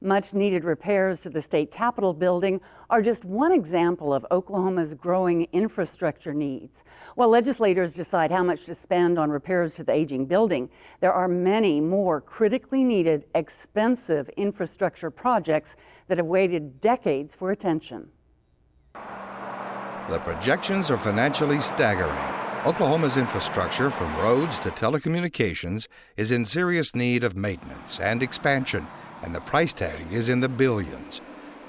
Much-needed repairs to the state capitol building are just one example of Oklahoma's growing infrastructure needs. While legislators decide how much to spend on repairs to the aging building, there are many more critically needed, expensive infrastructure projects that have waited decades for attention. The projections are financially staggering. Oklahoma's infrastructure, from roads to telecommunications, is in serious need of maintenance and expansion, and the price tag is in the billions.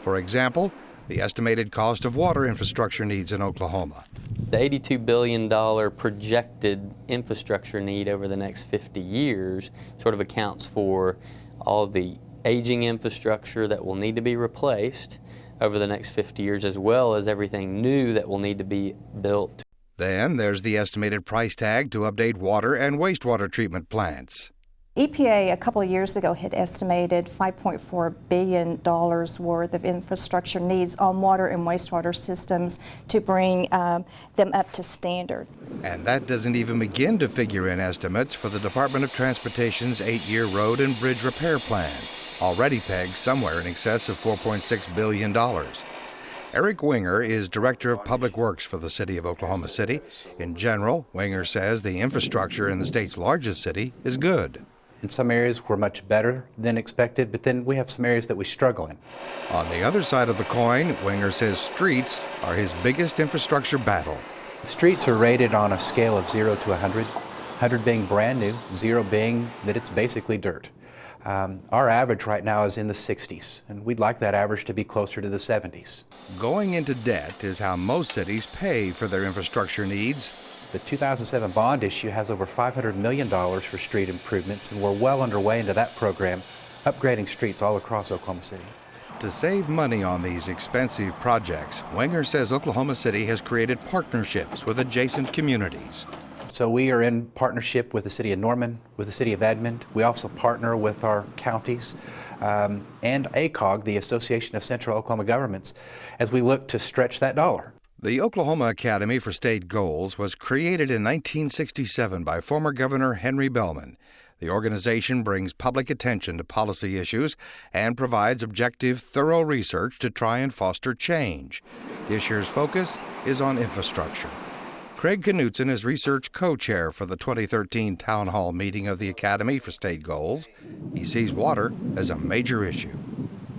For example, the estimated cost of water infrastructure needs in Oklahoma. The $82 billion projected infrastructure need over the next 50 years sort of accounts for all of the aging infrastructure that will need to be replaced over the next 50 years, as well as everything new that will need to be built. Then there's the estimated price tag to update water and wastewater treatment plants. EPA a couple of years ago had estimated $5.4 billion worth of infrastructure needs on water and wastewater systems to bring them up to standard. And that doesn't even begin to figure in estimates for the Department of Transportation's 8-year road and bridge repair plan, already pegged somewhere in excess of $4.6 billion. Eric Winger is Director of Public Works for the City of Oklahoma City. In general, Winger says the infrastructure in the state's largest city is good. In some areas, we're much better than expected, but then we have some areas that we struggle in. On the other side of the coin, Winger says streets are his biggest infrastructure battle. The streets are rated on a scale of 0 to 100, 100 being brand new, 0 being that it's basically dirt. Our average right now is in the 60s, and we'd like that average to be closer to the 70s. Going into debt is how most cities pay for their infrastructure needs. The 2007 bond issue has over $500 million for street improvements, and we're well underway into that program, upgrading streets all across Oklahoma City. To save money on these expensive projects, Winger says Oklahoma City has created partnerships with adjacent communities. So we are in partnership with the City of Norman, with the City of Edmond. We also partner with our counties and ACOG, the Association of Central Oklahoma Governments, as we look to stretch that dollar. The Oklahoma Academy for State Goals was created in 1967 by former Governor Henry Bellman. The organization brings public attention to policy issues and provides objective, thorough research to try and foster change. This year's focus is on infrastructure. Craig Knutson is research co-chair for the 2013 Town Hall meeting of the Academy for State Goals. He sees water as a major issue.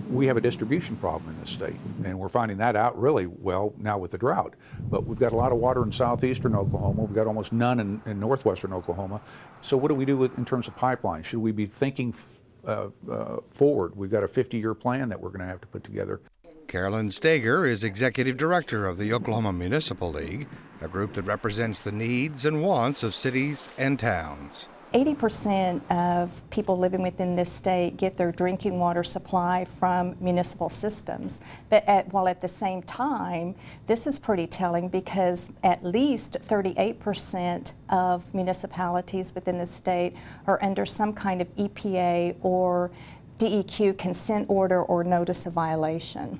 We have a distribution problem in this state, and we're finding that out really well now with the drought. But we've got a lot of water in southeastern Oklahoma. We've got almost none in northwestern Oklahoma. So what do we do in terms of pipelines? Should we be thinking forward? We've got a 50-year plan that we're going to have to put together. Carolyn Stager is executive director of the Oklahoma Municipal League, a group that represents the needs and wants of cities and towns. 80% of people living within this state get their drinking water supply from municipal systems. But while at the same time, this is pretty telling because at least 38% of municipalities within the state are under some kind of EPA or DEQ consent order or notice of violation.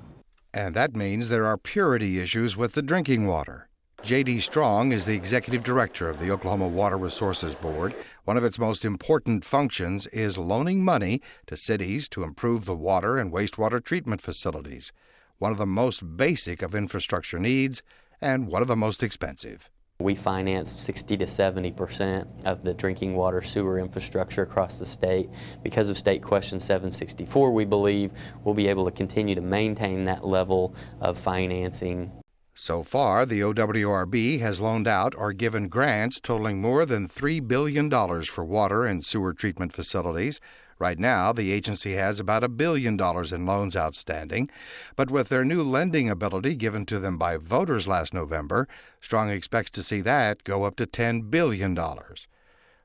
And that means there are purity issues with the drinking water. J.D. Strong is the executive director of the Oklahoma Water Resources Board. One of its most important functions is loaning money to cities to improve the water and wastewater treatment facilities, one of the most basic of infrastructure needs and one of the most expensive. We finance 60 to 70% of the drinking water sewer infrastructure across the state. Because of State Question 764, we believe we'll be able to continue to maintain that level of financing. So far, the OWRB has loaned out or given grants totaling more than $3 billion for water and sewer treatment facilities. Right now, the agency has about $1 billion in loans outstanding. But with their new lending ability given to them by voters last November, Strong expects to see that go up to $10 billion.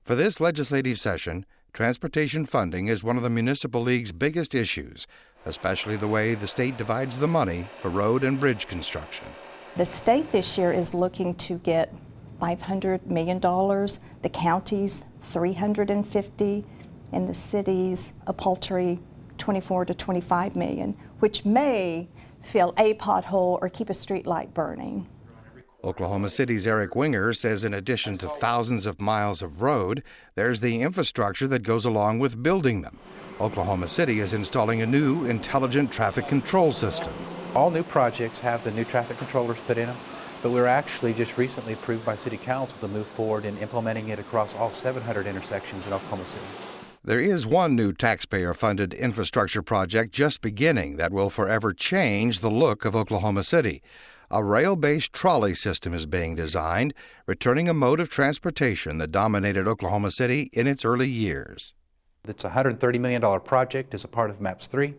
For this legislative session, transportation funding is one of the Municipal League's biggest issues, especially the way the state divides the money for road and bridge construction. The state this year is looking to get $500 million, the counties $350, and the cities a paltry $24 to $25 million, which may fill a pothole or keep a street light burning. Oklahoma City's Eric Winger says in addition to thousands of miles of road, there's the infrastructure that goes along with building them. Oklahoma City is installing a new intelligent traffic control system. All new projects have the new traffic controllers put in them, but we were actually just recently approved by City Council to move forward in implementing it across all 700 intersections in Oklahoma City. There is one new taxpayer-funded infrastructure project just beginning that will forever change the look of Oklahoma City. A rail-based trolley system is being designed, returning a mode of transportation that dominated Oklahoma City in its early years. It's a $130 million project as a part of MAPS 3.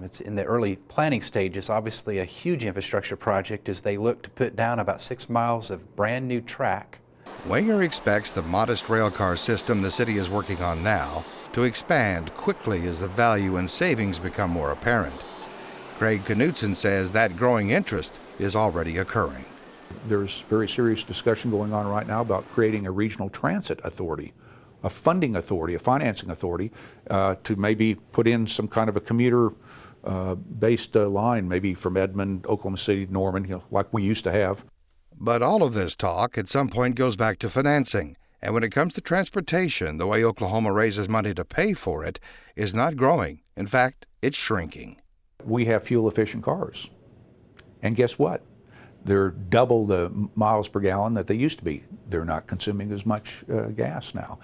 It's in the early planning stages, obviously a huge infrastructure project as they look to put down about 6 miles of brand new track. Winger expects the modest railcar system the city is working on now to expand quickly as the value and savings become more apparent. Craig Knutson says that growing interest is already occurring. There's very serious discussion going on right now about creating a regional transit authority, a funding authority, a financing authority, to maybe put in some kind of a commuter-based line, maybe from Edmond, Oklahoma City, Norman, like we used to have. But all of this talk at some point goes back to financing. And when it comes to transportation, the way Oklahoma raises money to pay for it is not growing. In fact, it's shrinking. We have fuel-efficient cars. And guess what? They're double the miles per gallon that they used to be. They're not consuming as much gas now.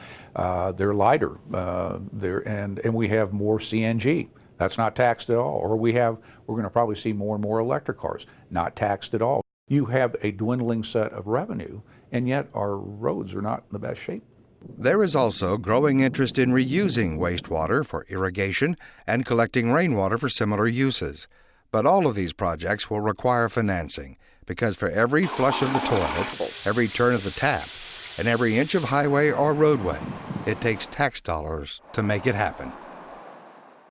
They're lighter, and we have more CNG. That's not taxed at all. Or we're going to probably see more and more electric cars, not taxed at all. You have a dwindling set of revenue, and yet our roads are not in the best shape. There is also growing interest in reusing wastewater for irrigation and collecting rainwater for similar uses. But all of these projects will require financing, because for every flush of the toilet, every turn of the tap, and every inch of highway or roadway, it takes tax dollars to make it happen.